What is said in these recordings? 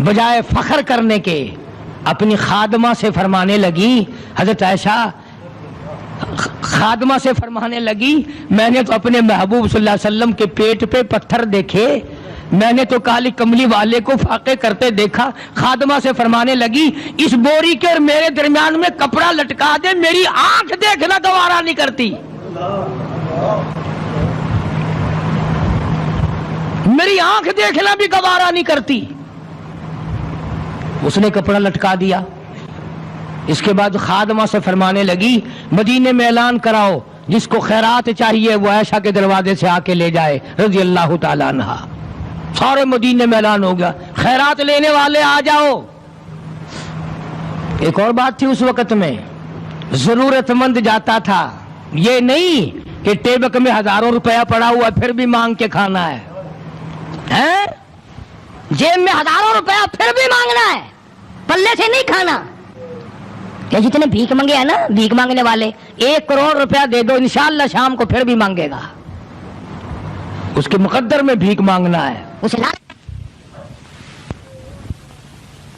بجائے فخر کرنے کے اپنی خادمہ سے فرمانے لگی، حضرت عائشہ خادمہ سے فرمانے لگی، میں نے تو اپنے محبوب صلی اللہ علیہ وسلم کے پیٹ پہ پتھر دیکھے، میں نے تو کالی کملی والے کو فاقے کرتے دیکھا۔ خادمہ سے فرمانے لگی اس بوری کے اور میرے درمیان میں کپڑا لٹکا دے، میری آنکھ دیکھنا گوارا نہیں کرتی، میری آنکھ دیکھنا بھی گوارا نہیں کرتی۔ اس نے کپڑا لٹکا دیا۔ اس کے بعد خادمہ سے فرمانے لگی مدینے میں اعلان کراؤ، جس کو خیرات چاہیے وہ عائشہ کے دروازے سے آ کے لے جائے رضی اللہ تعالیٰ عنہا۔ سارے مدینے میں اعلان ہو گیا، خیرات لینے والے آ جاؤ۔ ایک اور بات تھی اس وقت میں، ضرورت مند جاتا تھا، یہ نہیں کہ ٹیبک میں ہزاروں روپیہ پڑا ہوا پھر بھی مانگ کے کھانا ہے، جیب میں ہزاروں روپیہ پھر بھی مانگنا ہے، پلے سے نہیں کھانا۔ کہ جتنے بھیک مانگے ہیں نا، بھیک مانگنے والے، 1 کروڑ روپیہ دے دو انشاءاللہ شام کو پھر بھی مانگے گا، اس کے مقدر میں بھیک مانگنا ہے۔ اسے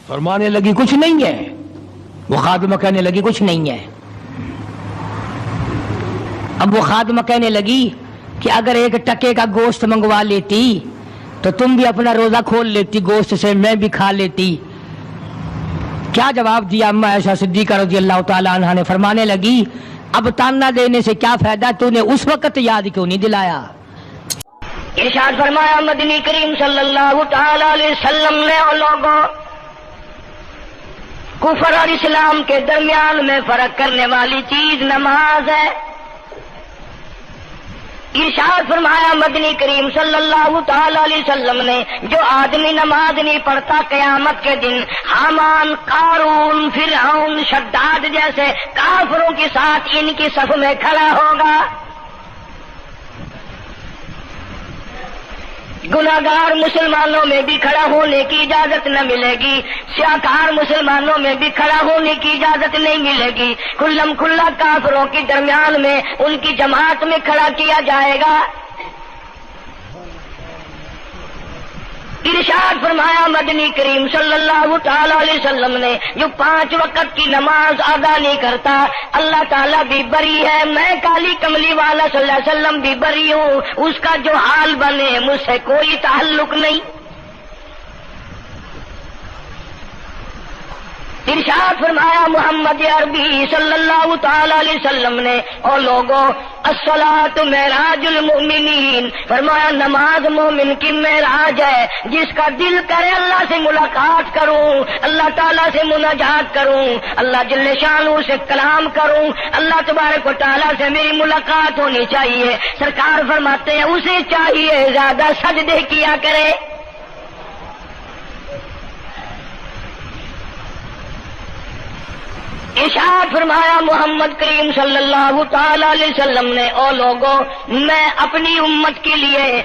فرمانے لگی کچھ نہیں ہے، وہ خادمہ کہنے لگی کچھ نہیں ہے۔ اب وہ خادمہ کہنے لگی کہ اگر 1 ٹکے کا گوشت منگوا لیتی تو تم بھی اپنا روزہ کھول لیتی گوشت سے، میں بھی کھا لیتی۔ کیا جواب دیا اما عائشہ صدیقہ رضی اللہ تعالیٰ عنہا نے؟ فرمانے لگی اب تانا دینے سے کیا فائدہ، تو نے اس وقت یاد کیوں نہیں دلایا؟ ارشاد فرمایا مدنی کریم صلی اللہ تعالی علیہ وسلم نے اور لوگوں کفر اور اسلام کے درمیان میں فرق کرنے والی چیز نماز ہے۔ ارشاد فرمایا مدنی کریم صلی اللہ تعالی علیہ وسلم نے جو آدمی نماز نہیں پڑھتا قیامت کے دن حامان، قارون، فرعون، شداد جیسے کافروں کے ساتھ ان کی صف میں کھڑا ہوگا۔ گناہگار مسلمانوں میں بھی کھڑا ہونے کی اجازت نہ ملے گی، سیاکار مسلمانوں میں بھی کھڑا ہونے کی اجازت نہیں ملے گی، کھلم کھلا کافروں کے درمیان میں ان کی جماعت میں کھڑا کیا جائے گا۔ ارشاد فرمایا مدنی کریم صلی اللہ تعالی علیہ وسلم نے جو 5 وقت کی نماز ادا نہیں کرتا اللہ تعالیٰ بھی بری ہے، میں کالی کملی والا صلی اللہ علیہ وسلم بھی بری ہوں، اس کا جو حال بنے مجھ سے کوئی تعلق نہیں۔ ارشاد فرمایا محمد عربی صلی اللہ تعالی علیہ وسلم نے اور لوگوں الصلاۃ معراج المؤمنین، فرمایا نماز مومن کی معراج ہے، جس کا دل کرے اللہ سے ملاقات کروں، اللہ تعالیٰ سے مناجات کروں، اللہ جل شانہ سے کلام کروں، اللہ تبارک و تعالیٰ سے میری ملاقات ہونی چاہیے۔ سرکار فرماتے ہیں اسے چاہیے زیادہ سجدے کیا کرے۔ ارشاد فرمایا محمد کریم صلی اللہ تعالی علیہ وسلم نے اور لوگوں میں اپنی امت کے لیے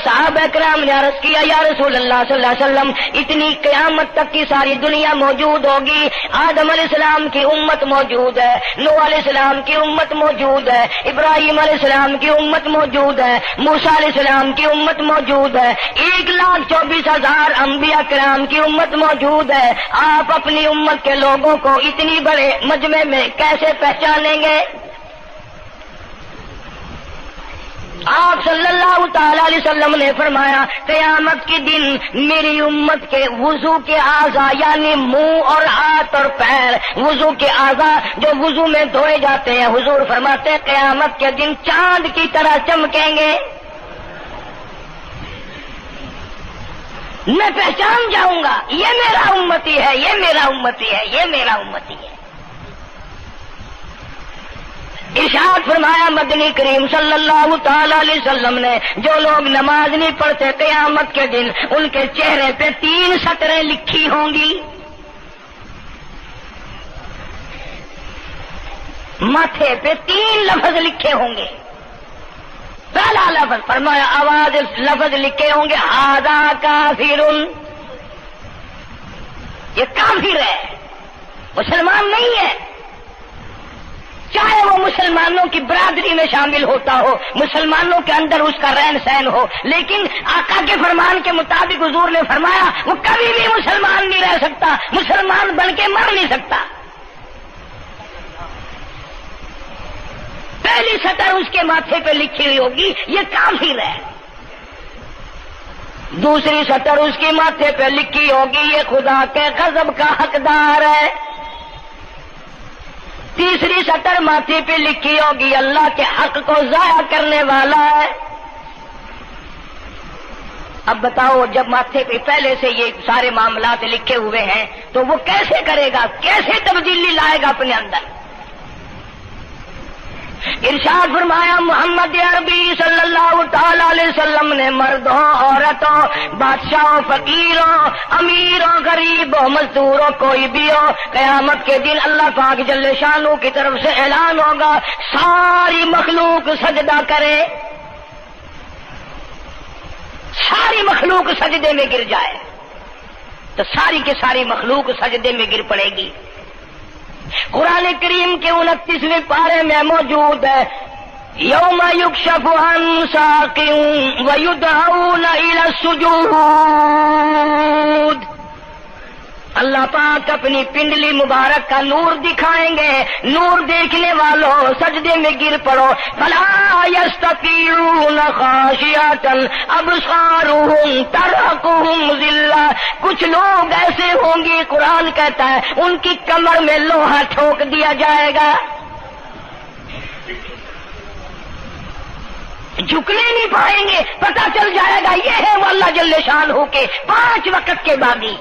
صحابہ کرام نے عرض کیا یا رسول اللہ صلی اللہ علیہ وسلم اتنی قیامت تک کی ساری دنیا موجود ہوگی، آدم علیہ السلام کی امت موجود ہے، نوح علیہ السلام کی امت موجود ہے، ابراہیم علیہ السلام کی امت موجود ہے، موسیٰ علیہ السلام کی امت موجود ہے، 1,24,000 انبیاء کرام کی امت موجود ہے، آپ اپنی امت کے لوگوں کو اتنی بڑے مجمع میں کیسے پہچانیں گے؟ آپ صلی اللہ تعالی علیہ وسلم نے فرمایا قیامت کے دن میری امت کے وضو کے اعضاء یعنی منہ اور ہاتھ اور پیر، وضو کے اعضاء جو وضو میں دھوئے جاتے ہیں، حضور فرماتے ہیں قیامت کے دن چاند کی طرح چمکیں گے، میں پہچان جاؤں گا یہ میرا امتی ہے، یہ میرا امتی ہے، یہ میرا امتی ہے۔ ارشاد فرمایا مدنی کریم صلی اللہ تعالی علیہ وسلم نے جو لوگ نماز نہیں پڑھتے قیامت کے دن ان کے چہرے پہ 3 سطریں لکھی ہوں گی، ماتھے پہ 3 لفظ لکھے ہوں گے۔ پہلا لفظ فرمایا آواز لفظ لکھے ہوں گے ھذا کافر، یہ کافر ہے، مسلمان نہیں ہے۔ چاہے وہ مسلمانوں کی برادری میں شامل ہوتا ہو، مسلمانوں کے اندر اس کا رہن سہن ہو، لیکن آقا کے فرمان کے مطابق حضور نے فرمایا وہ کبھی بھی مسلمان نہیں رہ سکتا، مسلمان بن کے مر نہیں سکتا۔ پہلی سطر اس کے ماتھے پہ لکھی ہوئی ہوگی یہ کافر ہے، دوسری سطر اس کے ماتھے پہ لکھی ہوگی یہ خدا کے غضب کا حقدار ہے، تیسری سطر ماتھے پہ لکھی ہوگی اللہ کے حق کو ضائع کرنے والا ہے۔ اب بتاؤ جب ماتھے پہ پہلے سے یہ سارے معاملات لکھے ہوئے ہیں تو وہ کیسے کرے گا، کیسے تبدیلی لائے گا اپنے اندر؟ ارشاد فرمایا محمد عربی صلی اللہ تعالی علیہ وسلم نے مردوں، عورتوں، بادشاہوں، فقیروں، امیروں، غریبوں، مزدوروں، کوئی بھی ہو، قیامت کے دن اللہ پاک جل شانہ کی طرف سے اعلان ہوگا ساری مخلوق سجدہ کرے، ساری مخلوق سجدے میں گر جائے تو ساری کی ساری مخلوق سجدے میں گر پڑے گی۔ قرآن کریم کے 29ویں پارے میں موجود ہے یوم یکشف عن ساق ویدعون الی السجود، اللہ پاک اپنی پنڈلی مبارک کا نور دکھائیں گے، نور دیکھنے والوں سجدے میں گر پڑو، فلا یستطیعون خاشعۃ ابصارهم ترهقهم ذلہ، کچھ لوگ ایسے ہوں گے قرآن کہتا ہے ان کی کمر میں لوہا ٹھوک دیا جائے گا، جھکنے نہیں پائیں گے، پتہ چل جائے گا یہ ہے وہ اللہ جل شانہ کے 5 وقت کے باغی۔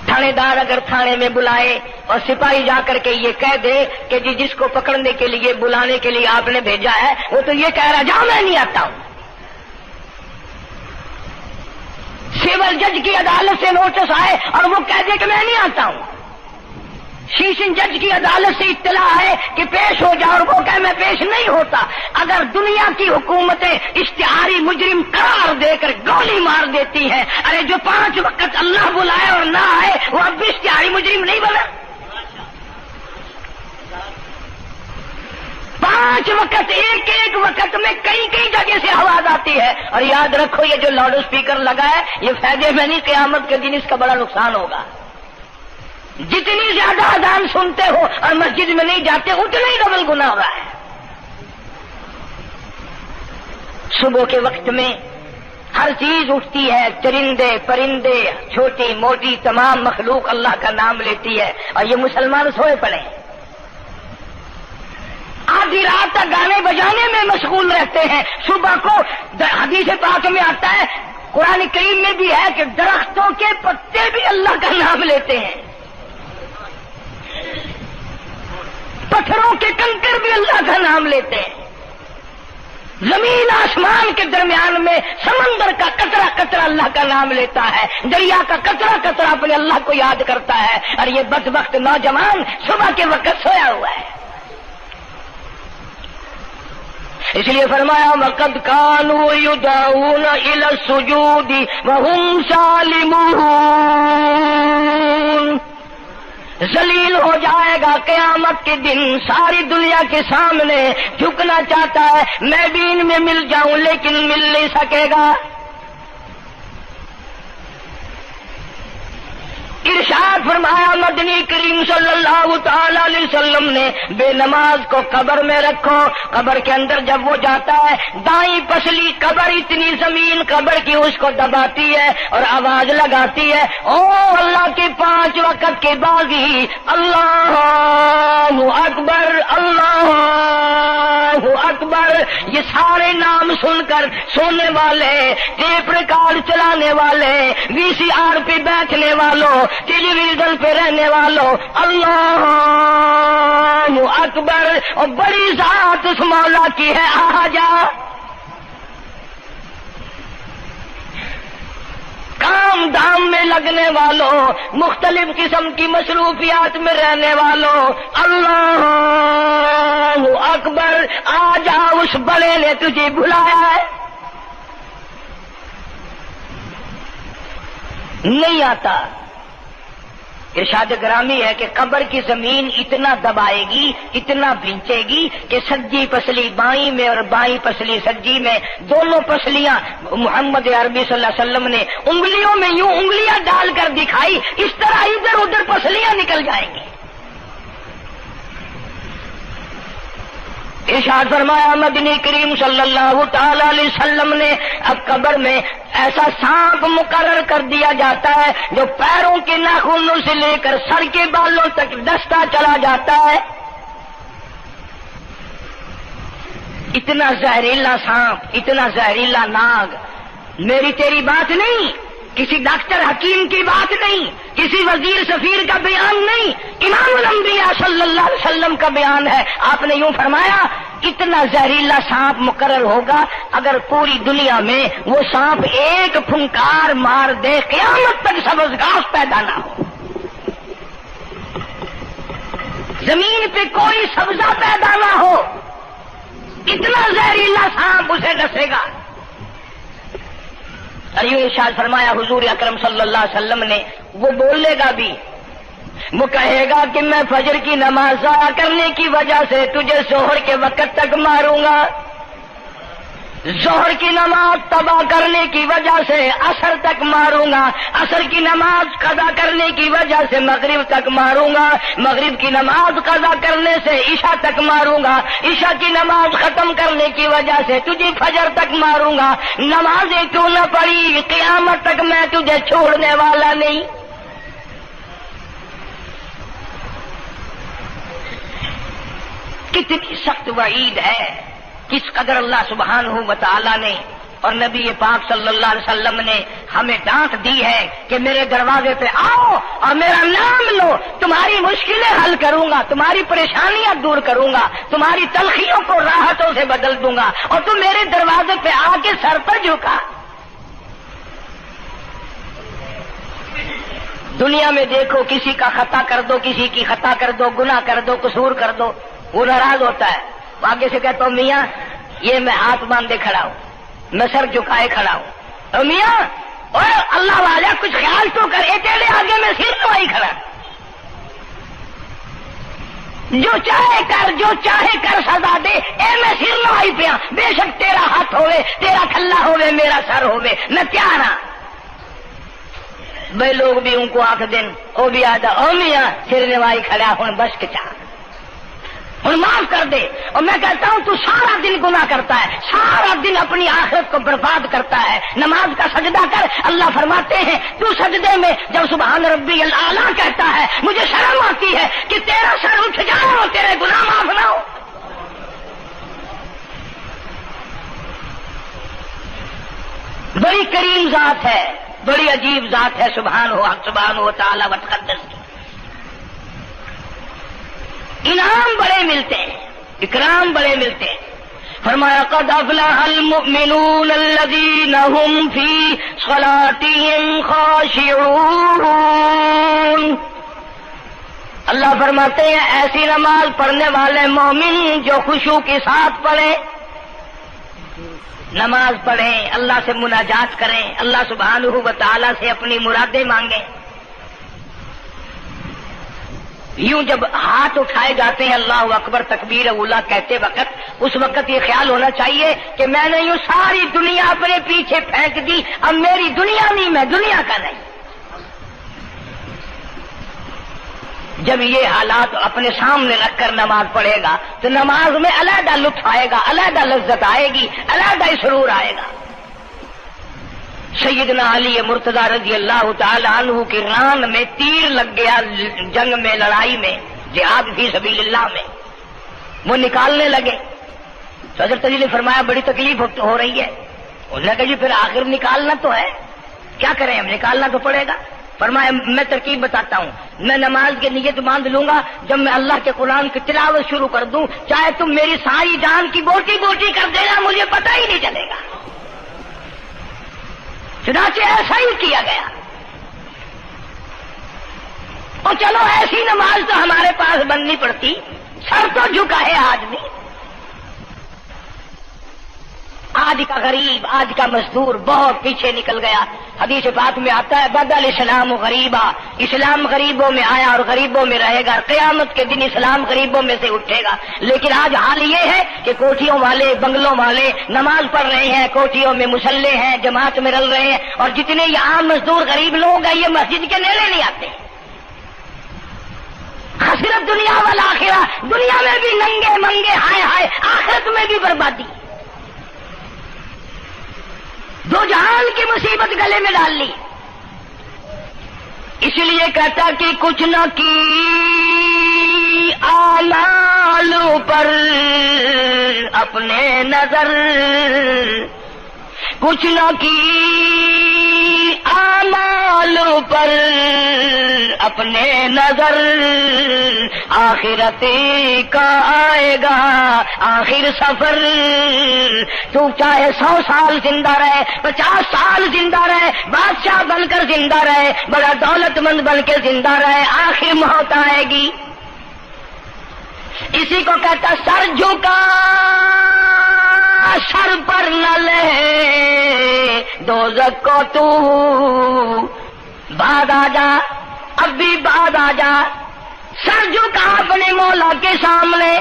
تھانے دار اگر تھانے میں بلائے اور سپاہی جا کر کے یہ کہہ دے کہ جی جس کو پکڑنے کے لیے بلانے کے لیے آپ نے بھیجا ہے وہ تو یہ کہہ رہا جا میں نہیں آتا ہوں، سول جج کی عدالت سے نوٹس آئے اور وہ کہہ دے کہ میں نہیں آتا ہوں، سیشن جج کی عدالت سے اطلاع ہے کہ پیش ہو جاؤ اور وہ کہے میں پیش نہیں ہوتا، اگر دنیا کی حکومتیں اشتہاری مجرم قرار دے کر گولی مار دیتی ہیں، ارے جو 5 وقت اللہ بلائے اور نہ آئے وہ اب بھی اشتہاری مجرم نہیں بنا؟ 5 وقت ایک وقت میں کئی جگہ سے آواز آتی ہے، اور یاد رکھو یہ جو لاؤڈ اسپیکر لگا ہے یہ فائدے میں نہیں، قیامت کے دن اس کا بڑا نقصان ہوگا، جتنی زیادہ اذان سنتے ہو اور مسجد میں نہیں جاتے اتنا ہی ڈبل گناہ ہو رہا ہے۔ صبح کے وقت میں ہر چیز اٹھتی ہے، چرندے پرندے چھوٹی موٹی تمام مخلوق اللہ کا نام لیتی ہے، اور یہ مسلمان سوئے پڑے ہیں، آدھی رات تک گانے بجانے میں مشغول رہتے ہیں، صبح کو حدیث پاک میں آتا ہے، قرآن کریم میں بھی ہے کہ درختوں کے پتے بھی اللہ کا نام لیتے ہیں، پتھروں کے کنکر بھی اللہ کا نام لیتے ہیں، زمین آسمان کے درمیان میں سمندر کا قطرہ قطرہ اللہ کا نام لیتا ہے، دریا کا قطرہ قطرہ اپنے اللہ کو یاد کرتا ہے، اور یہ بدبخت نوجوان صبح کے وقت سویا ہوا ہے۔ اس لیے فرمایا وَقَدْ كَانُوا يُدْعَوْنَ إِلَى السُّجُودِ وَهُمْ سَالِمُونَ، ذلیل ہو جائے گا قیامت کے دن، ساری دنیا کے سامنے جھکنا چاہتا ہے میں بھی ان میں مل جاؤں لیکن مل نہیں سکے گا۔ ارشاد فرمایا مدنی کریم صلی اللہ تعالی علیہ وسلم نے بے نماز کو قبر میں رکھو، قبر کے اندر جب وہ جاتا ہے دائیں پسلی قبر اتنی زمین قبر کی اس کو دباتی ہے اور آواز لگاتی ہے او اللہ کے 5 وقت کے باغی، اللہ اکبر اللہ اکبر، یہ سارے نام سن کر سونے والے، ٹیپ ریکارڈ چلانے والے، وی سی آر پہ بیٹھنے والوں، ٹیلی ویژن پہ رہنے والوں، اللہ اکبر، اور بڑی ذات اس مولا کی ہے آ جا، کام دھام میں لگنے والوں، مختلف قسم کی مصروفیات میں رہنے والوں، اللہ اکبر، آ جا، اس بڑے نے تجھے بلایا ہے، نہیں آتا، ارشاد گرامی ہے کہ قبر کی زمین اتنا دبائے گی، اتنا بھینچے گی کہ سجی پسلی بائیں میں اور بائیں پسلی سجی میں، دونوں پسلیاں محمد عربی صلی اللہ علیہ وسلم نے انگلیوں میں یوں انگلیاں ڈال کر دکھائی، اس طرح ادھر ادھر پسلیاں نکل جائیں گی۔ ارشاد فرمایا مدنی کریم صلی اللہ تعالی علیہ وسلم نے اب قبر میں ایسا سانپ مقرر کر دیا جاتا ہے جو پیروں کے ناخنوں سے لے کر سر کے بالوں تک ڈستا چلا جاتا ہے۔ اتنا زہریلا سانپ، اتنا زہریلا ناگ، میری تیری بات نہیں، کسی ڈاکٹر حکیم کی بات نہیں، کسی وزیر سفیر کا بیان نہیں، امام الانبیاء صلی اللہ علیہ وسلم کا بیان ہے۔ آپ نے یوں فرمایا اتنا زہریلا سانپ مقرر ہوگا، اگر پوری دنیا میں وہ سانپ ایک پھنکار مار دے قیامت تک سبز گھاس پیدا نہ ہو، زمین پہ کوئی سبزہ پیدا نہ ہو، اتنا زہریلا سانپ اسے ڈسے گا۔ اور یوں ارشاد فرمایا حضور اکرم صلی اللہ علیہ وسلم نے، وہ بولے گا بھی، وہ کہے گا کہ میں فجر کی نماز ضائع کرنے کی وجہ سے تجھے ظہر کے وقت تک ماروں گا، ظہر کی نماز تباہ کرنے کی وجہ سے عصر تک ماروں گا، عصر کی نماز قضا کرنے کی وجہ سے مغرب تک ماروں گا، مغرب کی نماز قضا کرنے سے عشاء تک ماروں گا، عشاء کی نماز ختم کرنے کی وجہ سے تجھے فجر تک ماروں گا، نمازیں کیوں نہ پڑھی قیامت تک میں تجھے چھوڑنے والا نہیں۔ کتنی سخت وعید ہے، کس قدر اللہ سبحانہ و تعالی نے اور نبی پاک صلی اللہ علیہ وسلم نے ہمیں ڈانٹ دی ہے کہ میرے دروازے پہ آؤ اور میرا نام لو، تمہاری مشکلیں حل کروں گا، تمہاری پریشانیاں دور کروں گا، تمہاری تلخیوں کو راحتوں سے بدل دوں گا، اور تم میرے دروازے پہ آ کے سر پر جھکا۔ دنیا میں دیکھو، کسی کا خطا کر دو، کسی کی خطا کر دو، گناہ کر دو، قصور کر دو، وہ ناراض ہوتا ہے، آگے سے کہتا ہوں میاں یہ میں ہاتھ باندھے کھڑا ہوں، میں سر جھکائے کھڑا ہوں، اور میاں اور اللہ والا کچھ خیال تو کر، تیرے آگے میں سر نوائی کھڑا، جو چاہے کر، جو چاہے کر سزا دے، اے میں سر نوائی پہ ہاں، بے شک تیرا ہاتھ ہوئے، تیرا کھلا ہوئے، میرا سر ہوئے، میں تیار ہاں۔ بھائی لوگ بھی ان کو آخ دن وہ بھی آدھا او میاں سر نوائی کھڑا ہوں بس کے چاہ ہوں معاف کر دے، اور میں کہتا ہوں تو سارا دن گناہ کرتا ہے، سارا دن اپنی آخرت کو برباد کرتا ہے، نماز کا سجدہ کر، اللہ فرماتے ہیں تو سجدے میں جب سبحان ربی الاعلیٰ کہتا ہے مجھے شرم آتی ہے کہ تیرا سر اٹھ جائے اور تیرے گناہ معاف نہ ہو۔ بڑی کریم ذات ہے، بڑی عجیب ذات ہے سبحانہ و تعالی و تقدس کی، انعام بڑے ملتے ہیں، اکرام بڑے ملتے ہیں۔ فرمایا قد افلح المؤمنون الذین هم فی صلاتهم خاشعون، اللہ فرماتے ہیں ایسی نماز پڑھنے والے مومن جو خشوع کے ساتھ پڑھیں، نماز پڑھیں، اللہ سے مناجات کریں، اللہ سبحانہ و تعالی سے اپنی مرادیں مانگیں۔ یوں جب ہاتھ اٹھائے جاتے ہیں اللہ اکبر تکبیر اولا کہتے وقت، اس وقت یہ خیال ہونا چاہیے کہ میں نے یوں ساری دنیا اپنے پیچھے پھینک دی، اب میری دنیا نہیں، میں دنیا کا نہیں۔ جب یہ حالات اپنے سامنے رکھ کر نماز پڑھے گا تو نماز میں علیحدہ لطف آئے گا، علیحدہ لذت آئے گی، علیحدہ سرور آئے گا۔ سیدنا علی مرتضی رضی اللہ تعالی عنہ کی ران میں تیر لگ گیا، جنگ میں، لڑائی میں، جہاد فی سبیل اللہ میں، وہ نکالنے لگے تو حضرت علی نے فرمایا بڑی تکلیف ہو رہی ہے، انہوں نے کہا جی پھر آخر نکالنا تو ہے، کیا کریں ہم، نکالنا تو پڑے گا۔ فرمایا میں ترکیب بتاتا ہوں، میں نماز کی نیت باندھ لوں گا، جب میں اللہ کے قرآن کی تلاوت شروع کر دوں چاہے تم میری ساری جان کی بوٹی بوٹی کر دینا، مجھے پتہ ہی نہیں چلے گا۔ چنانچہ ایسا ہی کیا گیا، اور چلو ایسی نماز تو ہمارے پاس بننی پڑتی، سر تو جھکا ہے آدمی، آج کا غریب، آج کا مزدور بہت پیچھے نکل گیا. حدیث پاک میں آتا ہے بدل اسلام غریبا، اسلام غریبوں میں آیا اور غریبوں میں رہے گا. قیامت کے دن اسلام غریبوں میں سے اٹھے گا. لیکن آج حال یہ ہے کہ کوٹھیوں والے، بنگلوں والے نماز پڑھ رہے ہیں، کوٹھیوں میں مصلے ہیں، جماعت میں رل رہے ہیں، اور جتنے یہ عام مزدور غریب لوگ ہیں یہ مسجد کے نیڑے نہیں آتے. خسرت دنیا والآخرہ، دنیا میں بھی ننگے منگے ہائے ہائے، آخرت میں بھی بربادی. دو جہان کی مصیبت گلے میں ڈال لی. اس لیے کہتا کہ کچھ نہ کی آلالوں پر اپنے نظر، کچھ نہ کی آمالوں پر اپنے نظر، آخرت کا آئے گا آخر سفر. تو چاہے 100 سال زندہ رہے، 50 سال زندہ رہے، بادشاہ بن کر زندہ رہے، بڑا دولت مند بن کے زندہ رہے، آخر موت آئے گی. اسی کو کہتا سر جھکا سر پر نہ لے دوزخ کو تو، بعد آ جا اب بھی بعد آ جا. سر جھکا اپنے مولا کے سامنے.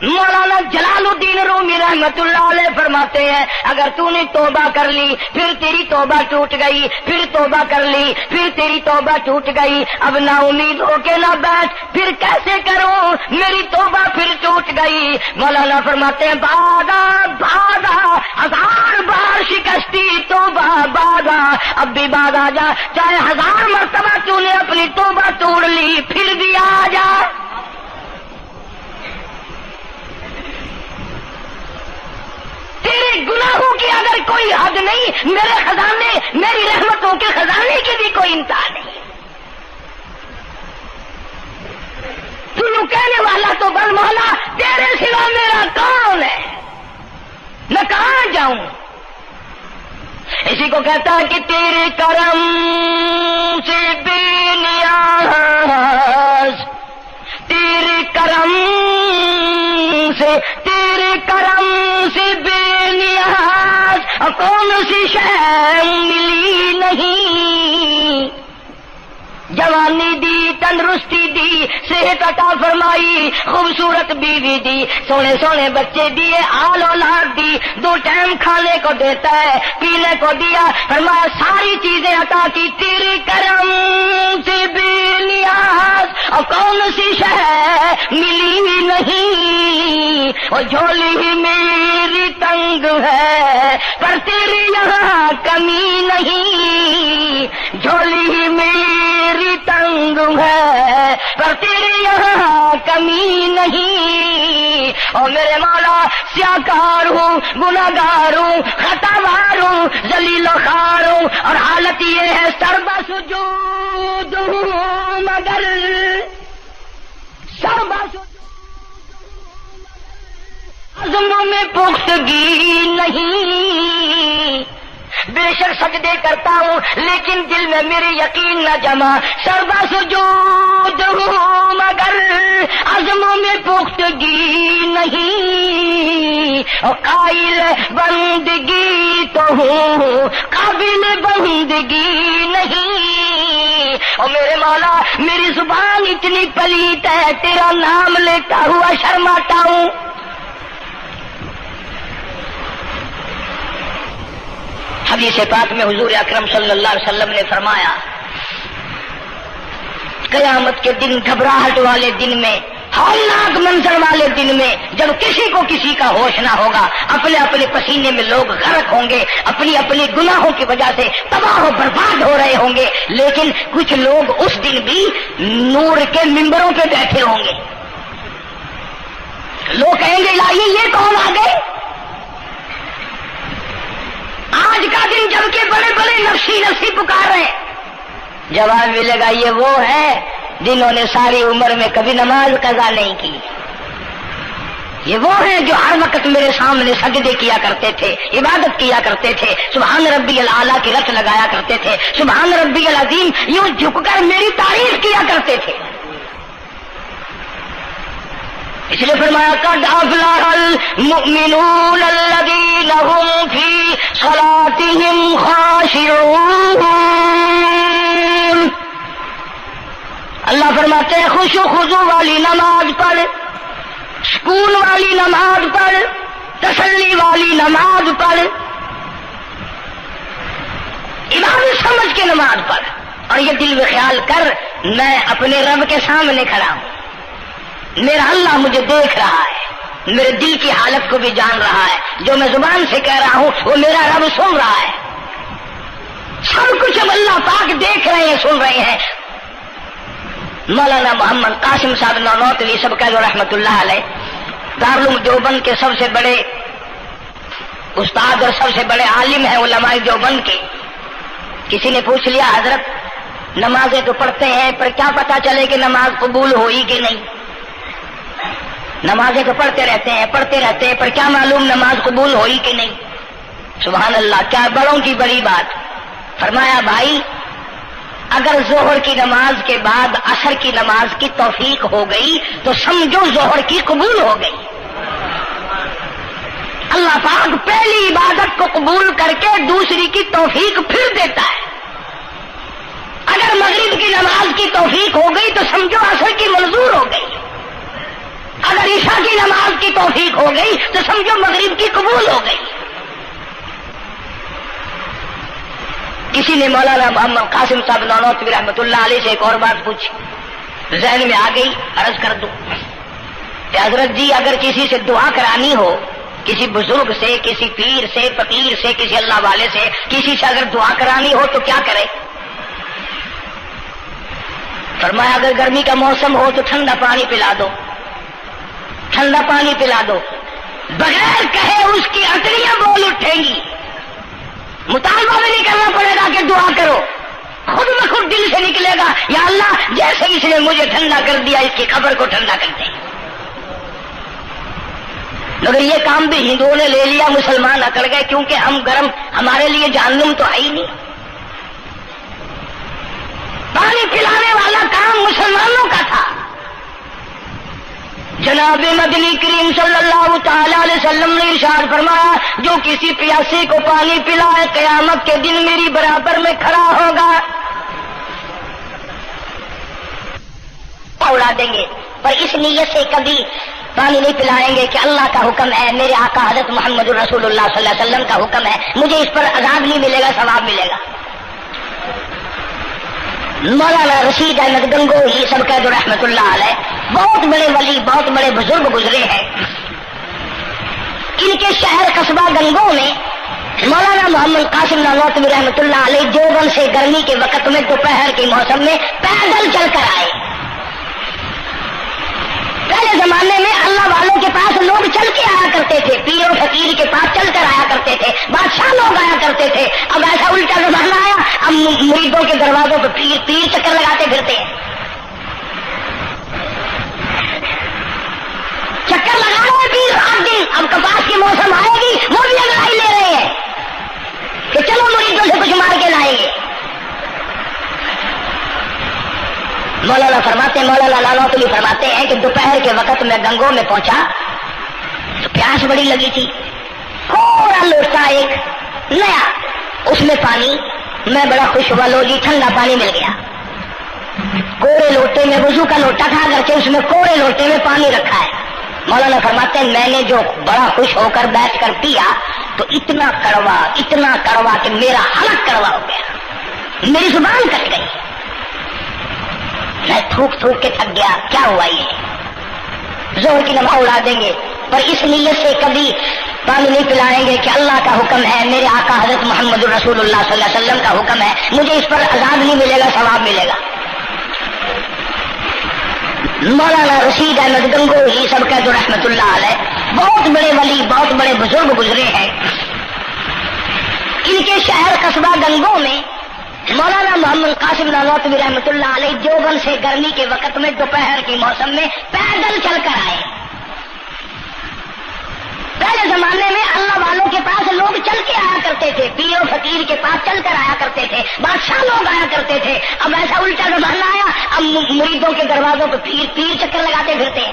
مولانا جلال الدین رومی رحمت اللہ علیہ فرماتے ہیں اگر تو نے توبہ کر لی، پھر تیری توبہ ٹوٹ گئی، پھر توبہ کر لی، پھر تیری توبہ ٹوٹ گئی، اب نا امید ہو کے نہ بیٹھ، پھر کیسے کروں میری توبہ پھر ٹوٹ گئی. مولانا فرماتے ہیں بادہ بادہ 1000 بار شکستی توبہ بادہ، اب بھی بعد آ جا. چاہے 1000 مرتبہ تو نے اپنی توبہ توڑ لی، پھر بھی آ جا. تیرے گناہوں کی اگر کوئی حد نہیں، میرے خزانے، میری رحمتوں کے خزانے کی بھی کوئی انتہا نہیں. تو کہنے والا تو بل مولا تیرے سوا میرا کون ہے، میں کہاں جاؤں. اسی کو کہتا ہے کہ تیرے کرم سے بے نیاز، تیرے کرم سے، تیرے کرم سے بے نیاز کون سی شے ملی نہیں. جوانی دی، تندرستی دی، صحت عطا فرمائی، خوبصورت بیوی دی، سونے سونے بچے دیے، آل اولاد دی، 2 ٹائم کھانے کو دیتا ہے، پینے کو دیا، فرمایا ساری چیزیں عطا کی. تیرے کرم سے بے نیاز اور کون سی شے ملی نہیں. اور جھولی ہی میری تنگ ہے پر تیری یہاں کمی نہیں، جھولی ہی میری تنگ ہے پر تیری یہاں کمی نہیں. اور میرے مولا سیاکار ہوں، گناہگار ہوں، خطاوار ہوں، ذلیل و خوار ہوں، اور حالت یہ ہے سربا سجود ہوں مگر سربا عزموں میں پختگی نہیں. بے شک سجدے کرتا ہوں لیکن دل میں میرے یقین نہ جمع، سربا سجود ہوں مگر عزموں میں پختگی نہیں. اور قائل بندگی تو ہوں، قابل بندگی نہیں. اور میرے مولا میری زبان اتنی پلیت ہے، تیرا نام لیتا ہوا شرماتا ہوں. حدیث پاک میں حضور اکرم صلی اللہ علیہ وسلم نے فرمایا قیامت کے دن، گھبراہٹ والے دن میں، ہولناک منظر والے دن میں، جب کسی کو کسی کا ہوش نہ ہوگا، اپنے اپنے پسینے میں لوگ غرق ہوں گے، اپنی اپنی گناہوں کی وجہ سے تباہ و برباد ہو رہے ہوں گے، لیکن کچھ لوگ اس دن بھی نور کے ممبروں پہ بیٹھے ہوں گے. لوگ کہیں گے الہی یہ کون آ گئے؟ آج کا دن جب کہ بڑے بڑے نفسی نفسی پکار رہے، جواب ملے گا یہ وہ ہے جنہوں نے ساری عمر میں کبھی نماز قضا نہیں کی. یہ وہ ہیں جو ہر وقت میرے سامنے سجدے کیا کرتے تھے، عبادت کیا کرتے تھے، سبحان ربی الاعلیٰ کی رٹ لگایا کرتے تھے، سبحان ربی العظیم یوں جھک کر میری تعریف کیا کرتے تھے. اس لیے فرمایا قد افلح المؤمنون الذین هم فی صلاتهم خاشعون. اللہ فرماتے ہیں خشوع خضوع والی نماز پڑھ، سکون والی نماز پڑھ، تسلی والی نماز پڑھ، عبادت سمجھ کے نماز پڑھ، اور یہ دل میں خیال کر میں اپنے رب کے سامنے کھڑا ہوں، میرا اللہ مجھے دیکھ رہا ہے، میرے دل کی حالت کو بھی جان رہا ہے، جو میں زبان سے کہہ رہا ہوں وہ میرا رب سن رہا ہے، سب کچھ اب اللہ پاک دیکھ رہے ہیں، سن رہے ہیں. مولانا محمد قاسم صاحب نانوتوی سب کا جو رحمت اللہ علیہ دارالعلوم دیوبند کے سب سے بڑے استاد اور سب سے بڑے عالم ہیں علماء دیوبند کے. کسی نے پوچھ لیا حضرت نمازیں تو پڑھتے ہیں پر کیا پتا چلے کہ نماز قبول ہوئی کہ نہیں؟ نمازیں تو پڑھتے رہتے ہیں پر کیا معلوم نماز قبول ہوئی کہ نہیں؟ سبحان اللہ، کیا بڑوں کی بڑی بات. فرمایا بھائی اگر ظہر کی نماز کے بعد عصر کی نماز کی توفیق ہو گئی تو سمجھو ظہر کی قبول ہو گئی. اللہ پاک پہلی عبادت کو قبول کر کے دوسری کی توفیق پھر دیتا ہے. اگر مغرب کی نماز کی توفیق ہو گئی تو سمجھو عصر کی منظور ہو گئی. اگر عشاء کی نماز کی توفیق ہو گئی تو سمجھو مغرب کی قبول ہو گئی. کسی نے مولانا محمد قاسم صاحب نانوتوی رحمۃ اللہ علیہ سے ایک اور بات پوچھی، ذہن میں آ گئی، عرض کر دوں کہ حضرت جی اگر کسی سے دعا کرانی ہو، کسی بزرگ سے، کسی پیر سے، فقیر سے، کسی اللہ والے سے، کسی سے اگر دعا کرانی ہو تو کیا کرے؟ فرمایا اگر گرمی کا موسم ہو تو ٹھنڈا پانی پلا دو، ٹھنڈا پانی پلا دو، بغیر کہے اس کی اٹڑیاں بول اٹھیں گی. مطالبہ بھی نہیں کرنا پڑے گا کہ دعا کرو، خود بخود دل سے نکلے گا یا اللہ جیسے اس نے مجھے ٹھنڈا کر دیا اس کی قبر کو ٹھنڈا کر دے. مگر یہ کام بھی ہندوؤں نے لے لیا، مسلمان اکڑ گئے کیونکہ ہم گرم، ہمارے لیے جہنم تو ہے ہی نہیں. پانی پلانے والا کام مسلمانوں کا تھا. جناب مدنی کریم صلی اللہ تعالی علیہ وسلم نے ارشاد فرمایا جو کسی پیاسے کو پانی پلائے قیامت کے دن میری برابر میں کھڑا ہوگا. اڑا دیں گے پر اس نیت سے کبھی پانی نہیں پلائیں گے کہ اللہ کا حکم ہے، میرے آقا حضرت محمد رسول اللہ صلی اللہ علیہ وسلم کا حکم ہے، مجھے اس پر عذاب نہیں ملے گا، ثواب ملے گا. مولانا رشید احمد گنگوہی سب کا جو رحمت اللہ علیہ بہت بڑے ولی، بہت بڑے بزرگ گزرے ہیں. ان کے شہر قصبہ گنگو میں مولانا محمد قاسم نانوتوی رحمت اللہ علیہ دیوبند سے گرمی کے وقت میں دوپہر کے موسم میں پیدل چل کر آئے. پہلے زمانے میں اللہ والوں کے پاس لوگ چل کے آیا کرتے تھے، پیر و فقیر کے پاس چل کر آیا کرتے تھے، بادشاہ لوگ آیا کرتے تھے. اب ایسا الٹا زمانہ آیا، اب مریدوں کے دروازوں پہ پیر چکر لگاتے پھرتے ہیں. چکر لگا رہے ہیں پیر رات دن. اب کپاس کی موسم آئے گی وہ بھی لڑائی لے رہے ہیں کہ چلو مریدوں سے کچھ مار کے لائیں گے. مولانا نانوتوی فرماتے ہیں کہ دوپہر کے وقت میں گنگو میں پہنچا تو پیاس بڑی لگی تھی. تھوڑا لوٹا ایک نیا اس میں پانی، میں بڑا خوش ہوا، لو جی ٹھنڈا پانی مل گیا. کوڑے لوٹے میں، وضو کا لوٹا تھا اگرچہ اس میں کوڑے لوٹے میں پانی رکھا ہے. مولانا فرماتے ہیں میں نے جو بڑا خوش ہو کر بیٹھ کر پیا تو اتنا کڑوا کہ میرا حلق کڑوا ہو گیا، میری زبان کٹ گئی، میں تھوک کے تھک گیا. کیا ہوا یہ؟ زہر کی نماز اڑا دیں گے پر اس نیت سے کبھی پانی نہیں پلائیں گے کہ اللہ کا حکم ہے، میرے آقا حضرت محمد رسول اللہ صلی اللہ علیہ وسلم کا حکم ہے، مجھے اس پر عذاب نہیں ملے گا، ثواب ملے گا. مولانا رشید احمد گنگوہی سب کا جو رحمت اللہ علیہ بہت بڑے ولی، بہت بڑے بزرگ گزرے ہیں. ان کے شہر قصبہ گنگو میں مولانا محمد قاسم نانوتوی رحمت اللہ علیہ دیوبند سے گرمی کے وقت میں دوپہر کے موسم میں پیدل چل کر آئے. پہلے زمانے میں اللہ والوں کے پاس لوگ چل کے آیا کرتے تھے، پیر و فقیر کے پاس چل کر آیا کرتے تھے، بادشاہ لوگ آیا کرتے تھے. اب ایسا الٹا زمانہ آیا، اب مریدوں کے دروازوں پہ پیر چکر لگاتے پھرتے ہیں.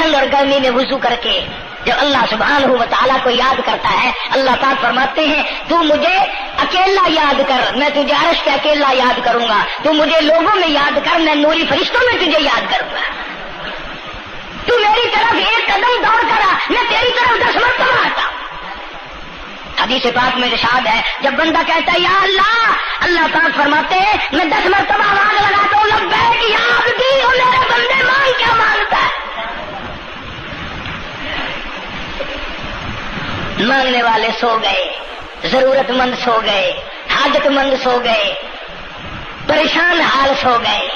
ٹھنڈ اور گرمی میں وضو کر کے جب اللہ سبحانہ و تعالیٰ کو یاد کرتا ہے، اللہ پاک فرماتے ہیں تو مجھے اکیلا یاد کر، میں تجھے عرش پہ اکیلا یاد کروں گا، تو مجھے لوگوں میں یاد کر، میں نوری فرشتوں میں تجھے یاد کروں گا، تو میری طرف ایک قدم دوڑ کرا، میں تیری طرف 10 مرتبہ آتا۔ حدیث پاک میں ارشاد ہے جب بندہ کہتا ہے یا اللہ، اللہ پاک فرماتے ہیں میں 10 مرتبہ آواز لگاتا ہوں لبیک یا عبدی، اور میرے بندے مانگ کیا مانگتا ہے؟ مانگنے والے سو گئے، ضرورت مند سو گئے، حاجت مند سو گئے، پریشان حال سو گئے،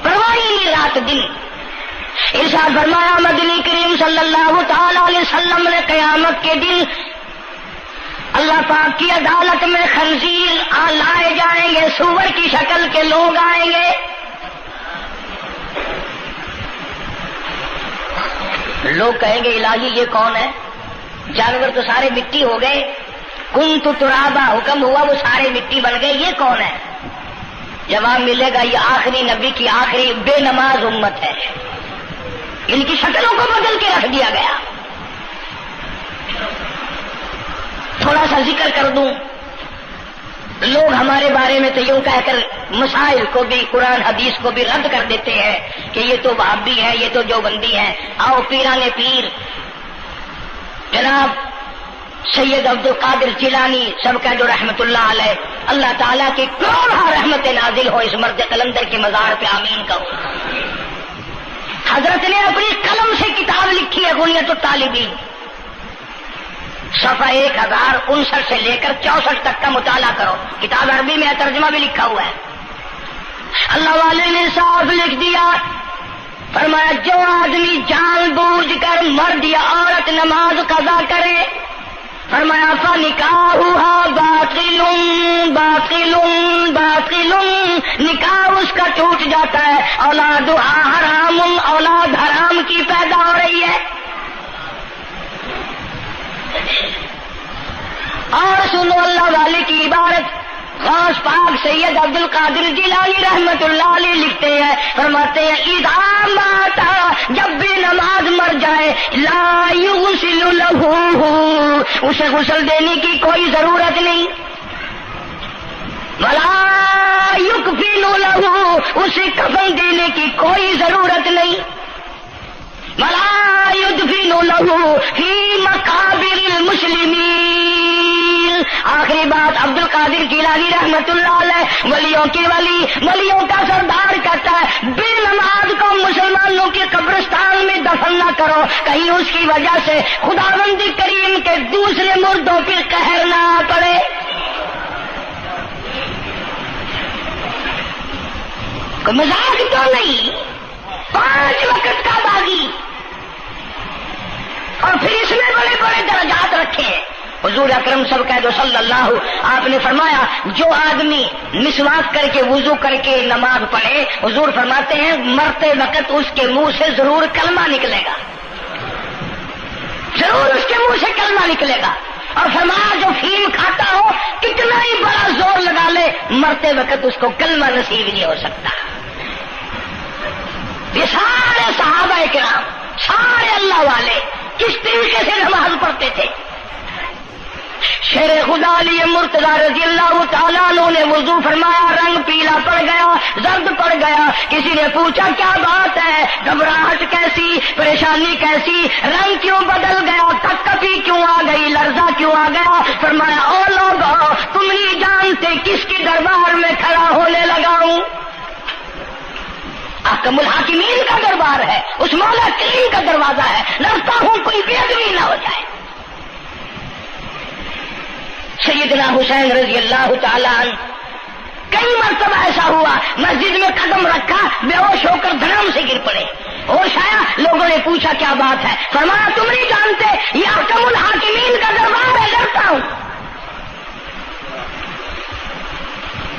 پرواہ نہیں رات دن۔ ارشاد فرمایا مدنی کریم صلی اللہ تعالی علیہ وسلم نے قیامت کے دن اللہ پاک کی عدالت میں خنزیر لائے جائیں گے، سور کی شکل کے لوگ آئیں گے، لوگ کہیں گے الہی یہ کون ہے؟ جانور تو سارے مٹی ہو گئے، کنت ترابا حکم ہوا وہ سارے مٹی بن گئے، یہ کون ہے؟ جواب ملے گا یہ آخری نبی کی آخری بے نماز امت ہے، ان کی شکلوں کو بدل کے رکھ دیا گیا۔ تھوڑا سا ذکر کر دوں، لوگ ہمارے بارے میں تو یوں کہہ کر مسائل کو بھی قرآن حدیث کو بھی رد کر دیتے ہیں کہ یہ تو وہابی ہے، یہ تو دیوبندی ہے۔ آؤ پیران پیر جناب سید عبد القادر جیلانی سب کا جو رحمت اللہ علیہ، اللہ تعالیٰ کی کروڑہ رحمت نازل ہو اس مرد قلندر کے مزار پہ، آمین کہو۔ حضرت نے اپنی قلم سے کتاب لکھی ہے غنیت الطالبین، صفحہ 1059 سے لے کر 64 تک کا مطالعہ کرو، کتاب عربی میں ترجمہ بھی لکھا ہوا ہے۔ اللہ والے نے صاف لکھ دیا، فرمایا جو آدمی جان بوجھ کر مرد یا عورت نماز قضا کرے، فرمایا فَنِكَاحُهَا بَاطِلٌ بَاطِلٌ بَاطِلٌ، نکاح اس کا ٹوٹ جاتا ہے، اولادها حرام، اولاد حرام کی پیدا ہو رہی ہے۔ اور سنو اللہ والے کی عبارت، غوث پاک سید عبد القادر جیلانی رحمت اللہ علیہ لکھتے ہیں، فرماتے ہیں اذا مات، جب بھی نماز مر جائے، لا یغسل لہ، اسے غسل دینے کی کوئی ضرورت نہیں، ولا یکفن لہ، اسے کفن دینے کی کوئی ضرورت نہیں، ولا یدفن لہ فی مقابر المسلمین۔ آخری بات عبد القادر جیلانی رحمت اللہ علیہ، ولیوں کی ولی، ولیوں کا سردار کہتا ہے بے نماز کو مسلمانوں کے قبرستان میں دفن نہ کرو، کہیں اس کی وجہ سے خداوند کریم کے دوسرے مردوں پہ قہر نہ پڑے۔ کوئی مذاق تو نہیں، 5 وقت کا باغی، اور پھر اس میں بڑے بڑے درجات رکھے ہیں۔ حضور اکرم صلی اللہ آپ نے فرمایا جو آدمی مسواک کر کے وضو کر کے نماز پڑھے، حضور فرماتے ہیں مرتے وقت اس کے منہ سے ضرور کلمہ نکلے گا، ضرور اس کے منہ سے کلمہ نکلے گا۔ اور فرمایا جو فیم کھاتا ہو کتنا ہی بڑا زور لگا لے، مرتے وقت اس کو کلمہ نصیب نہیں ہو سکتا۔ یہ سارے صحابہ کرام، سارے اللہ والے کس طریقے سے نماز پڑھتے تھے۔ شیر خدا علی مرتضی رضی اللہ تعالیٰ عنہ نے وضو فرمایا، رنگ پیلا پڑ گیا، زرد پڑ گیا، کسی نے پوچھا کیا بات ہے، گھبراہٹ کیسی، پریشانی کیسی، رنگ کیوں بدل گیا، کپکپی کیوں آ گئی، لرزہ کیوں آ گیا؟ فرمایا او لوگو تم نہیں جانتے کس کے دربار میں کھڑا ہونے لگا ہوں، احکم الحاکمین کا دربار ہے، اس مولا کریم کا دروازہ ہے، ڈرتا ہوں کوئی بے ادبی نہ ہو جائے۔ سیدنا حسین رضی اللہ تعالیٰ عنہ کئی مرتبہ ایسا ہوا مسجد میں قدم رکھا، بے ہوش ہو کر دھڑام سے گر پڑے، ہوش آیا، لوگوں نے پوچھا کیا بات ہے، فرمایا تم نہیں جانتے یہ احکم الحاکمین کا دربار ہے، ڈرتا ہوں۔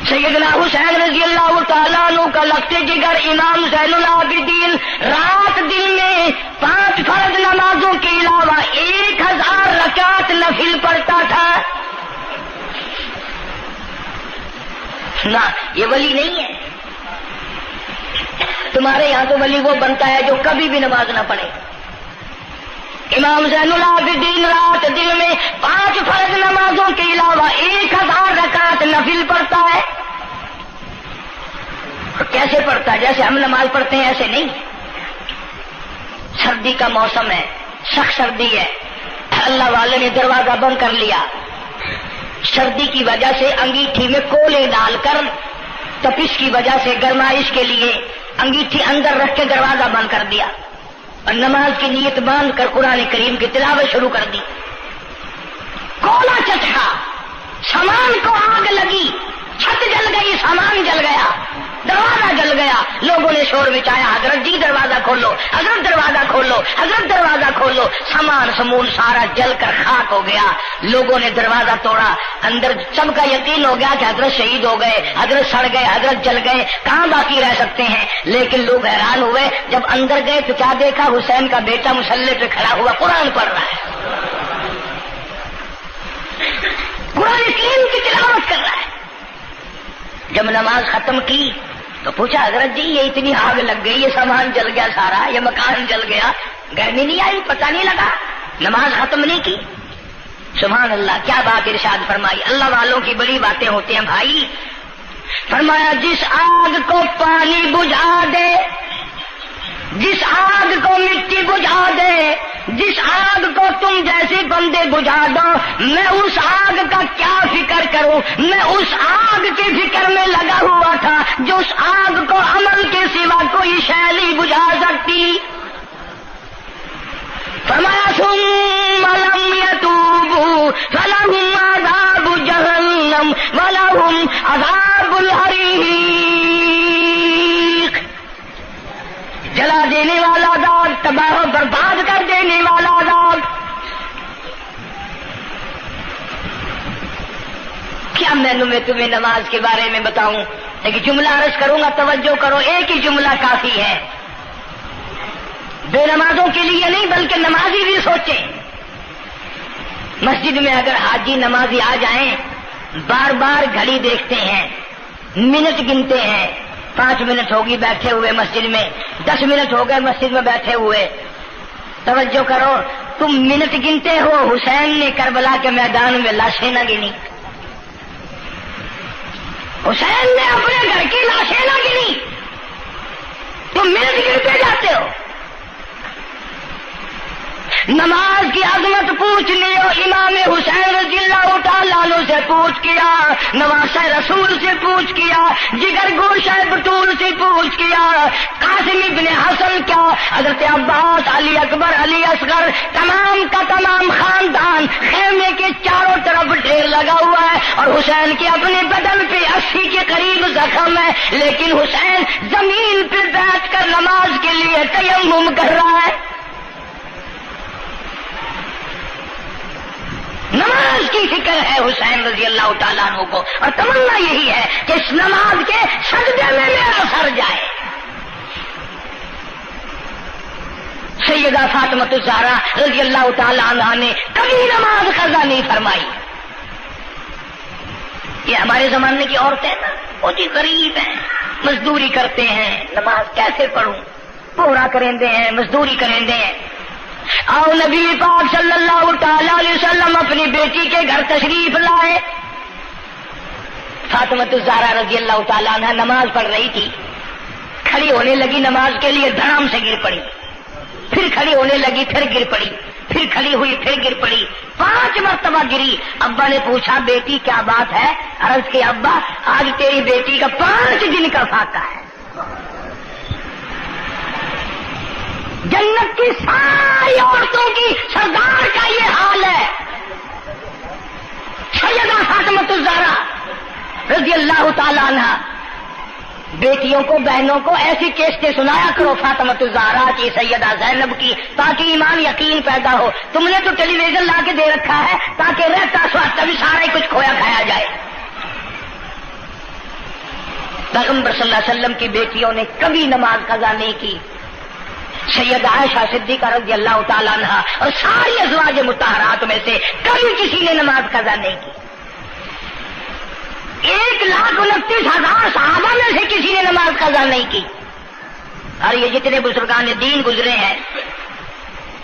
سیدنا حسین رضی اللہ تعالیٰ عنہ کا لخت جگر امام زین العابدین رات دن میں 5 فرض نمازوں کے علاوہ 1000 رکعت نفل پڑھتا تھا۔ نہ یہ ولی نہیں ہے، تمہارے یہاں تو ولی وہ بنتا ہے جو کبھی بھی نماز نہ پڑھے، امام زین العابدین رات دن میں 5 فرض نمازوں کے علاوہ 1000 رکعت نفل پڑھتا ہے. کیسے پڑھتا ہے؟ جیسے ہم نماز پڑھتے ہیں ایسے نہیں. سردی کا موسم ہے، سخت سردی ہے، اللہ والے نے دروازہ بند کر لیا. سردی کی وجہ سے انگیٹھی میں کولے ڈال کر تپش کی وجہ سے گرمائش کے لیے انگیٹھی اندر رکھ کے دروازہ بند کر دیا اور نماز کی نیت باندھ کر قرآن کریم کی تلاوت شروع کر دی. کولا چٹکا، سامان کو آگ لگی، چھت جل گئی، سامان جل گیا، دروازہ جل گیا. لوگوں نے شور مچایا، حضرت جی دروازہ کھولو، حضرت دروازہ کھولو، حضرت دروازہ کھولو. سامان سمون سارا جل کر خاک ہو گیا. لوگوں نے دروازہ توڑا. اندر سب کا یقین ہو گیا کہ حضرت شہید ہو گئے، حضرت سڑ گئے، حضرت جل گئے، کہاں باقی رہ سکتے ہیں. لیکن لوگ حیران ہوئے. جب اندر گئے تو کیا دیکھا؟ حسین کا بیٹا مسلح پہ کھڑا ہوا قرآن پڑھ رہا ہے، قرآن کریم کی تلاوت کر رہا ہے. جب نماز ختم کی تو پوچھا، حضرت جی یہ اتنی آگ لگ گئی، یہ سامان جل گیا سارا، یہ مکان جل گیا، گرمی نہیں آئی، پتہ نہیں لگا، نماز ختم نہیں کی؟ سبحان اللہ، کیا بات ارشاد فرمائی. اللہ والوں کی بڑی باتیں ہوتی ہیں بھائی. فرمایا جس آگ کو پانی بجھا دے، جس آگ کو مٹی بجھا دے، جس آگ کو تم جیسے بندے بجھا دو، میں اس آگ کا کیا فکر کروں. میں اس آگ کی فکر میں لگا ہوا تھا جو اس آگ کو عمل کے سوا کوئی شے نہیں بجھا سکتی. فرمایا ثم لم يتوبوا فلهم عذاب جہنم ولهم عذاب الحریق. جلا دینے والا عذاب، تباہ و برباد کر دینے والا عذاب. کیا میں تمہیں نماز کے بارے میں بتاؤں؟ لیکن جملہ عرض کروں گا، توجہ کرو. ایک ہی جملہ کافی ہے، بے نمازوں کے لیے نہیں بلکہ نمازی بھی سوچیں. مسجد میں اگر حاجی نمازی آ جائیں، بار بار گھڑی دیکھتے ہیں، منٹ گنتے ہیں. 5 منٹ ہوگی بیٹھے ہوئے مسجد میں، 10 منٹ ہو گئے مسجد میں بیٹھے ہوئے. توجہ کرو، تم منٹ گنتے ہو، حسین نے کربلا کے میدان میں لاشیں نہ گنی. حسین نے اپنے گھر کی لاشیں نہ گنی، تم منٹ گنتے جاتے ہو. نماز کی عظمت پوچھنی ہو، امام حسین رضی اللہ تعالیٰ عنہ سے پوچھ کیا، نواسہ رسول سے پوچھ کیا، جگر گوشہ بطول سے پوچھ کیا، قاسم ابن حسن کیا، حضرت عباس، علی اکبر، علی اصغر، تمام کا تمام خاندان خیمے کے چاروں طرف ڈھیر لگا ہوا ہے اور حسین کے اپنے بدن پہ 80 کے قریب زخم ہے. لیکن حسین زمین پہ بیٹھ کر نماز کے لیے تیمم کر رہا ہے. نماز کی فکر ہے حسین رضی اللہ تعالیٰ عنہ کو، اور تمنا یہی ہے کہ اس نماز کے سجدے میں میرا سر جائے. سیدہ فاطمہ الزہرا رضی اللہ تعالیٰ عنہ نے کبھی نماز قضا نہیں فرمائی. یہ ہمارے زمانے کی عورتیں نا بہت ہی غریب ہیں، مزدوری کرتے ہیں، نماز کیسے پڑھوں، پورا کریں دے ہیں، مزدوری کریں دے ہیں. آؤ نبی پاک صلی اللہ تعالی علیہ وسلم اپنی بیٹی کے گھر تشریف لائے. فاطمہ الزہرا رضی اللہ تعالیٰ عنہ نماز پڑھ رہی تھی، کھڑی ہونے لگی نماز کے لیے، دھڑام سے گر پڑی، پھر کھڑی ہونے لگی، پھر گر پڑی، پھر کھڑی ہوئی، پھر گر پڑی، 5 مرتبہ گری. ابا نے پوچھا بیٹی کیا بات ہے؟ عرض کی ابا آج تیری بیٹی کا 5 دن کا فاقہ ہے. جنت کی ساری عورتوں کی سردار کا یہ حال ہے. سیدہ فاطمہ الزہرا رضی اللہ تعالیٰ عنہ بیٹیوں کو، بہنوں کو ایسی کیسٹیں سنایا کرو فاطمہ الزہرا کی، سیدہ زینب کی، تاکہ ایمان یقین پیدا ہو. تم نے تو ٹیلی ویژن لا کے دے رکھا ہے تاکہ رہتا سوتا بھی سارا ہی کچھ کھویا کھایا جائے. پیغمبر صلی اللہ علیہ وسلم کی بیٹیوں نے کبھی نماز قضا نہیں کی. سیدہ عائشہ صدیقہ رضی اللہ تعالیٰ عنہ اور ساری ازواج مطہرات میں سے کبھی کسی نے نماز قضا نہیں کی. 1,29,000 صحابہ میں سے کسی نے نماز قضا نہیں کی. اور یہ جتنے بزرگان دین گزرے ہیں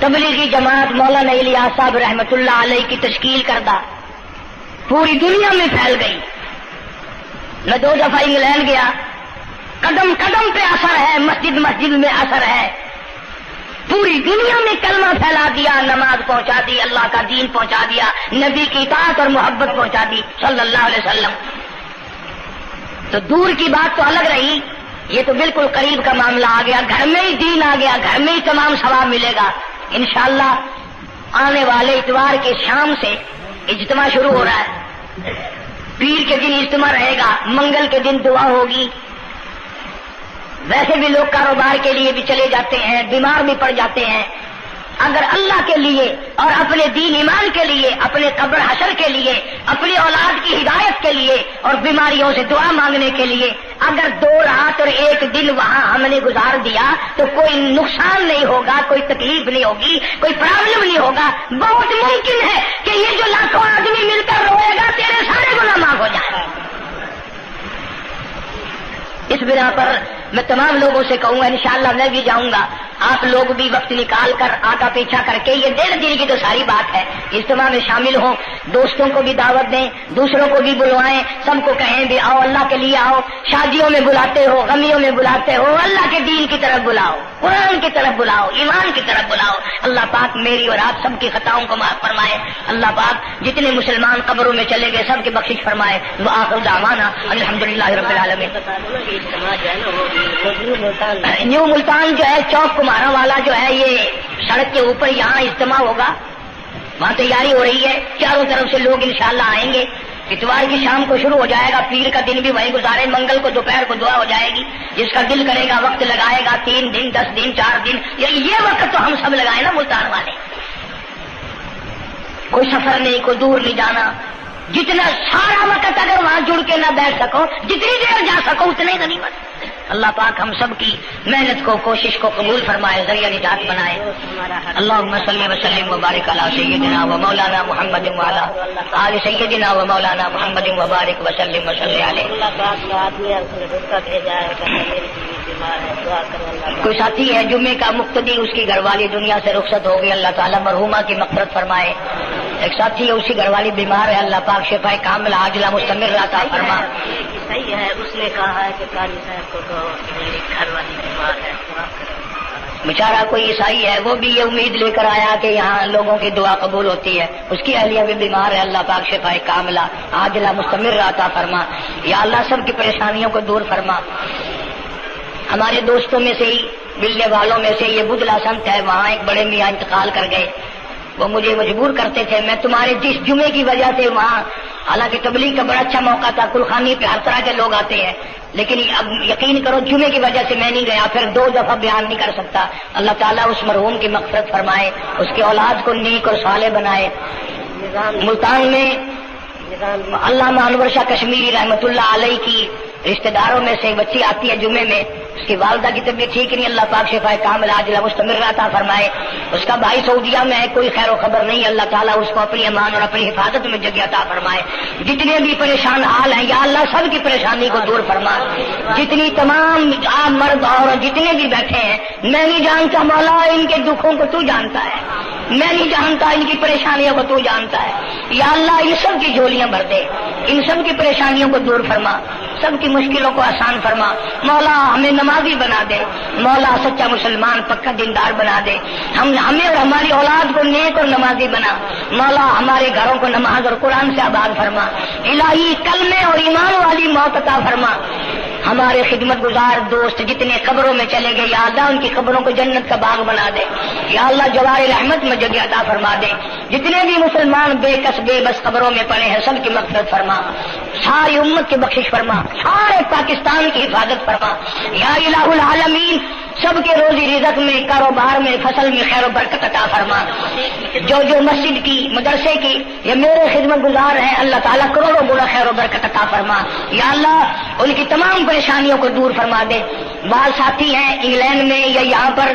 تبلیغی جماعت مولانا الیاس صاحب رحمت اللہ علیہ کی تشکیل کردہ پوری دنیا میں پھیل گئی. میں 2 دفعہ انگلینڈ گیا، قدم قدم پہ اثر ہے، مسجد مسجد میں اثر ہے. پوری دنیا میں کلمہ پھیلا دیا، نماز پہنچا دی، اللہ کا دین پہنچا دیا، نبی کی اطاعت اور محبت پہنچا دی صلی اللہ علیہ وسلم. تو دور کی بات تو الگ رہی، یہ تو بالکل قریب کا معاملہ آ گیا. گھر میں ہی دین آ گیا، گھر میں ہی تمام ثواب ملے گا انشاءاللہ. آنے والے اتوار کے شام سے اجتماع شروع ہو رہا ہے. پیر کے دن اجتماع رہے گا، منگل کے دن دعا ہوگی. ویسے بھی لوگ کاروبار کے لیے بھی چلے جاتے ہیں، بیمار بھی پڑ جاتے ہیں. اگر اللہ کے لیے اور اپنے دین ایمان کے لیے، اپنے قبر حشر کے لیے، اپنی اولاد کی ہدایت کے لیے اور بیماریوں سے دعا مانگنے کے لیے اگر 2 رات اور 1 دن وہاں ہم نے گزار دیا تو کوئی نقصان نہیں ہوگا، کوئی تکلیف نہیں ہوگی، کوئی پرابلم نہیں ہوگا. بہت ممکن ہے کہ یہ جو لاکھوں آدمی مل کر روئے گا تیرے سارے گناہ معاف ہو جائیں. اس بنا پر میں تمام لوگوں سے کہوں گا، انشاءاللہ میں بھی جاؤں گا، آپ لوگ بھی وقت نکال کر آگا پیچھا کر کے، یہ 1.5 دن کی تو ساری بات ہے، اجتماع میں شامل ہوں. دوستوں کو بھی دعوت دیں، دوسروں کو بھی بلوائیں، سب کو کہیں بھی آؤ، اللہ کے لیے آؤ. شادیوں میں بلاتے ہو، غمیوں میں بلاتے ہو، اللہ کے دین کی طرف بلاؤ، قرآن کی طرف بلاؤ، ایمان کی طرف بلاؤ. اللہ پاک میری اور آپ سب کی خطاؤں کو معاف فرمائے. اللہ پاک جتنے مسلمان قبروں میں چلے گئے سب کی بخشش فرمائے. وآخر دعوانا الحمدللہ رب العالمین. نیو ملتان جو ہے چوک کمارا والا جو ہے، یہ سڑک کے اوپر یہاں اجتماع ہوگا، وہاں تیاری ہو رہی ہے، چاروں طرف سے لوگ انشاءاللہ آئیں گے. اتوار کی شام کو شروع ہو جائے گا، پیر کا دن بھی وہیں گزارے، منگل کو دوپہر کو دعا ہو جائے گی. جس کا دل کرے گا وقت لگائے گا، 3 دن 10 دن 4 دن، یہ وقت تو ہم سب لگائے نا ملتان والے. کوئی سفر نہیں، کوئی دور نہیں جانا. جتنا سارا وقت اگر وہاں جڑ کے نہ بیٹھ سکو، جتنی دیر جا سکو اتنے غنیمت. اللہ پاک ہم سب کی محنت کو، کوشش کو قبول فرمائے، ذریعہ نجات بنائے. اللہم صلی وسلم وبارک علی سیدنا و مولانا محمد وعلی آل سیدنا و مولانا محمد وبارک وسلم وصلی علیہ. کوئی ساتھی ہے جمعے کا مقتدی، اس کی گھر والی دنیا سے رخصت ہو گئی، اللہ تعالیٰ مرحومہ کی مغفرت فرمائے. ایک ساتھی ہے، اسی گھر والی بیمار ہے، اللہ پاک شفا کاملہ عاجلہ مستمر عطا فرما. صحیح ہے، اس نے کہا ہے کہ قاری صاحب کو تو میری گھر والی بیمار ہے. بیچارہ کوئی عیسائی ہے، وہ بھی یہ امید لے کر آیا کہ یہاں لوگوں کی دعا قبول ہوتی ہے، اس کی اہلیہ بھی بیمار ہے، اللہ پاک شفا کاملہ عاجلہ مستمر عطا فرما. یا اللہ سب کی پریشانیوں کو دور فرما. ہمارے دوستوں میں سے ہی، ملنے والوں میں سے یہ بدلا سنت ہے، وہاں ایک بڑے میاں انتقال کر گئے. وہ مجھے مجبور کرتے تھے، میں تمہارے جس جمعے کی وجہ سے وہاں، حالانکہ تبلیغ کا بڑا اچھا موقع تھا، کلخانی پہ ہر طرح کے لوگ آتے ہیں، لیکن اب یقین کرو جمعے کی وجہ سے میں نہیں گیا، پھر 2 دفعہ بیان نہیں کر سکتا. اللہ تعالیٰ اس مرحوم کی مغفرت فرمائے، اس کے اولاد کو نیک اور صالح بنائے. ملتان میں علامہ انور شاہ کشمیری رحمت اللہ علیہ کی رشتہ داروں میں سے بچی آتی ہے جمعے میں، اس کی والدہ کی طبیعت ٹھیک نہیں، اللہ پاک شفا کاملہ عاجلہ مستمر عطا فرمائے. اس کا بھائی سعودیہ میں ہے، کوئی خیر و خبر نہیں، اللہ تعالیٰ اس کو اپنی امان اور اپنی حفاظت میں جگہ عطا فرمائے. جتنے بھی پریشان حال ہیں یا اللہ سب کی پریشانی کو دور فرما. جتنی تمام عام مرد اور جتنے بھی بیٹھے ہیں، میں نہیں جانتا مولا ان کے دکھوں کو تو جانتا ہے، میں نہیں جانتا ان کی پریشانیوں کو تو جانتا ہے. یا اللہ ان سب کی جھولیاں بھر دے، ان سب کی پریشانیوں کو دور فرما، سب کی مشکلوں کو آسان فرما. مولا ہمیں نمازی بنا دے، مولا سچا مسلمان پکا دیندار بنا دے. ہمیں اور ہماری اولاد کو نیک اور نمازی بنا. مولا ہمارے گھروں کو نماز اور قرآن سے آباد فرما. الہی کلمے اور ایمان والی موت عطا فرما. ہمارے خدمت گزار دوست جتنے قبروں میں چلے گئے، یا اللہ ان کی قبروں کو جنت کا باغ بنا دے. یا اللہ جوار رحمت میں جگہ عطا فرما دے. جتنے بھی مسلمان بے کس بے بس قبروں میں پڑے ہیں سب کی مغفرت فرما، ساری امت کی بخشش فرما، سارے پاکستان کی حفاظت فرما. یا الہ العالمین سب کے روزی رزق میں، کاروبار میں، فصل میں خیر و برکت عطا فرما. جو مسجد کی، مدرسے کی یہ میرے خدمت گزار ہیں، اللہ تعالیٰ کروڑوں گنا خیر و برکت عطا فرما. یا اللہ ان کی تمام پریشانیوں کو دور فرما دے. بعض ساتھی ہیں انگلینڈ میں یا یہاں پر